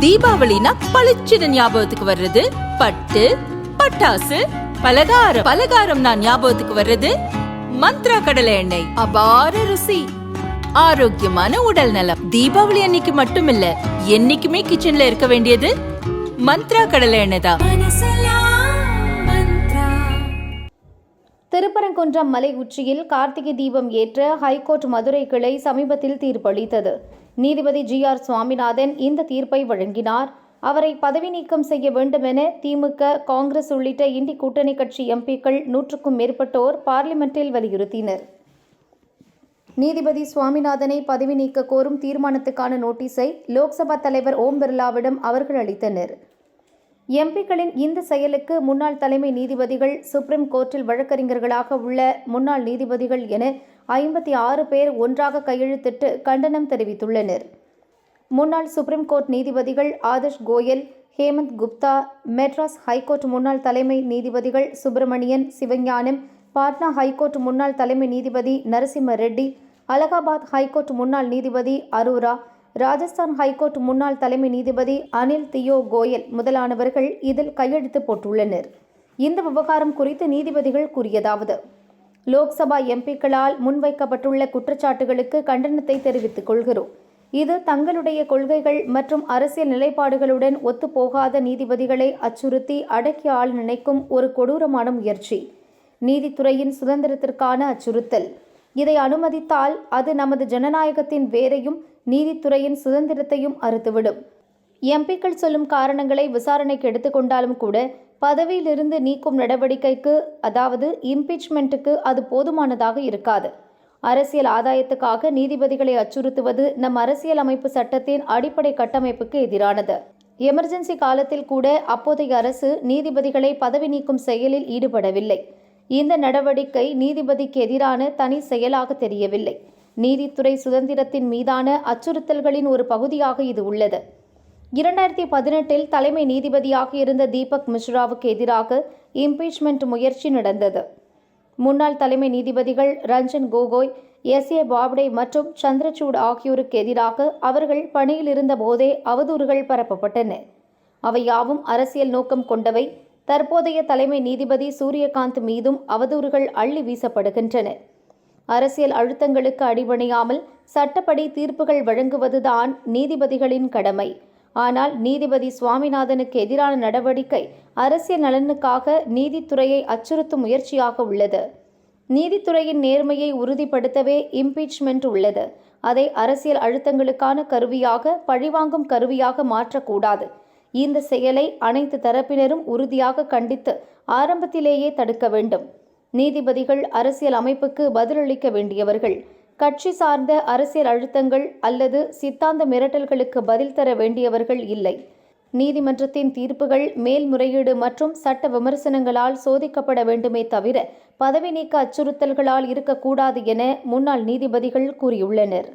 தீபாவளினா பளிச்சுன்னு ஞாபகத்துக்கு வர்றது பட்டு, பட்டாசு, பலகாரம் நான் ஞாபகத்துக்கு வர்றது மந்த்ரா கடலை எண்ணெய். அபார ருசி, ஆரோக்கியமான உடல் நலம். தீபாவளி அன்னைக்கு மட்டும் இல்ல, என்னைக்குமே கிச்சன்ல இருக்க வேண்டியது மந்த்ரா கடலை எண்ணெய் தான். திருப்பரங்குன்றம் மலை உச்சியில் கார்த்திகை தீபம் ஏற்ற ஹைகோர்ட் மதுரை கிளை சமீபத்தில் தீர்ப்பளித்தது. நீதிபதி GR சுவாமிநாதன் இந்த தீர்ப்பை வழங்கினார். அவரை பதவி நீக்கம் செய்ய வேண்டும் என திமுக, காங்கிரஸ் உள்ளிட்ட இந்தி கூட்டணி கட்சி எம்பிக்கள் 100க்கும் மேற்பட்டோர் பார்லிமென்ட்டில் வலியுறுத்தினர். நீதிபதி சுவாமிநாதனை பதவி நீக்க கோரும் தீர்மானத்துக்கான நோட்டீஸை லோக்சபா தலைவர் ஓம் பிர்லாவிடம் அவர்கள் அளித்தனர். எம்பிக்களின் இந்த செயலுக்கு முன்னாள் தலைமை நீதிபதிகள், சுப்ரீம் கோர்ட்டில் வழக்கறிஞர்களாக உள்ள முன்னாள் நீதிபதிகள் என 56 பேர் ஒன்றாக கையெழுத்திட்டு கண்டனம் தெரிவித்துள்ளனர். முன்னாள் சுப்ரீம் கோர்ட் நீதிபதிகள் ஆதர்ஷ் கோயல், ஹேமந்த் குப்தா, மெட்ராஸ் ஹைகோர்ட் முன்னாள் தலைமை நீதிபதிகள் சுப்பிரமணியன், சிவஞானம், பாட்னா ஹைகோர்ட் முன்னாள் தலைமை நீதிபதி நரசிம்ம ரெட்டி, அலகாபாத் ஹைகோர்ட் முன்னாள் நீதிபதி அரோரா, ராஜஸ்தான் ஹைகோர்ட் முன்னாள் தலைமை நீதிபதி அனில் தியோ கோயல் முதலானவர்கள் இதில் கையெழுத்து போட்டுள்ளனர். இந்த விவகாரம் குறித்து நீதிபதிகள் கூறியதாவது: லோக்சபா எம்பிக்களால் முன்வைக்கப்பட்டுள்ள குற்றச்சாட்டுகளுக்கு கண்டனத்தை தெரிவித்துக் கொள்கிறோம். இது தங்களுடைய கொள்கைகள் மற்றும் அரசியல் நிலைப்பாடுகளுடன் ஒத்துப்போகாத நீதிபதிகளை அச்சுறுத்தி அடக்கி ஆள நினைக்கும் ஒரு கொடூரமான முயற்சி. நீதித்துறையின் சுதந்திரத்திற்கான அச்சுறுத்தல். இதை அனுமதித்தால் அது நமது ஜனநாயகத்தின் வேரையும் நீதித்துறையின் சுதந்திரத்தையும் அறுத்துவிடும். எம்பிக்கள் சொல்லும் காரணங்களை விசாரணைக்கு எடுத்துக்கொண்டாலும் கூட பதவியிலிருந்து நீக்கும் நடவடிக்கைக்கு, அதாவது இம்பீச்மெண்ட்டுக்கு அது போதுமானதாக இருக்காது. அரசியல் ஆதாயத்துக்காக நீதிபதிகளை அச்சுறுத்துவது நம் அரசியல் அமைப்பு சட்டத்தின் அடிப்படை கட்டமைப்புக்கு எதிரானது. எமர்ஜென்சி காலத்தில் கூட அப்போதைய அரசு நீதிபதிகளை பதவி நீக்கும் செயலில் ஈடுபடவில்லை. இந்த நடவடிக்கை நீதிபதிக்கு எதிரான தனி செயலாக தெரியவில்லை. நீதித்துறை சுதந்திரத்தின் மீதான அச்சுறுத்தல்களின் ஒரு பகுதியாக இது உள்ளது. 2018 தலைமை நீதிபதியாக இருந்த தீபக் மிஸ்ராவுக்கு எதிராக இம்பீச்மெண்ட் முயற்சி நடந்தது. முன்னாள் தலைமை நீதிபதிகள் ரஞ்சன் கோகோய், SA பாப்டே மற்றும் சந்திரசூட் ஆகியோருக்கு எதிராக அவர்கள் பணியில் இருந்த போதே அவதூறுகள் பரப்பப்பட்டன. அவை யாவும் அரசியல் நோக்கம் கொண்டவை. தற்போதைய தலைமை நீதிபதி சூரியகாந்த் மீதும் அவதூறுகள் அள்ளி வீசப்படுகின்றன. அரசியல் அழுத்தங்களுக்கு அடிபணியாமல் சட்டப்படி தீர்ப்புகள் வழங்குவதுதான் நீதிபதிகளின் கடமை. ஆனால் நீதிபதி சுவாமிநாதனுக்கு எதிரான நடவடிக்கை அரசியல் நலனுக்காக நீதித்துறையை அச்சுறுத்தும் முயற்சியாக உள்ளது. நீதித்துறையின் நேர்மையை உறுதிப்படுத்தவே இம்பீச்மெண்ட் உள்ளது. அதை அரசியல் அழுத்தங்களுக்கான கருவியாக, பழிவாங்கும் கருவியாக மாற்றக்கூடாது. இந்த செயலை அனைத்து தரப்பினரும் உறுதியாக கண்டித்து ஆரம்பத்திலேயே தடுக்க வேண்டும். நீதிபதிகள் அரசியல் அமைப்புக்கு பதிலளிக்க வேண்டியவர்கள். கட்சி சார்ந்த அரசியல் அழுத்தங்கள் அல்லது சித்தாந்த மிரட்டல்களுக்கு பதில் தர வேண்டியவர்கள் இல்லை. நீதிமன்றத்தின் தீர்ப்புகள் மேல்முறையீடு மற்றும் சட்ட விமர்சனங்களால் சோதிக்கப்பட வேண்டுமே தவிர பதவி நீக்க அச்சுறுத்தல்களால் இருக்கக்கூடாது என முன்னாள் நீதிபதிகள் கூறியுள்ளனர்.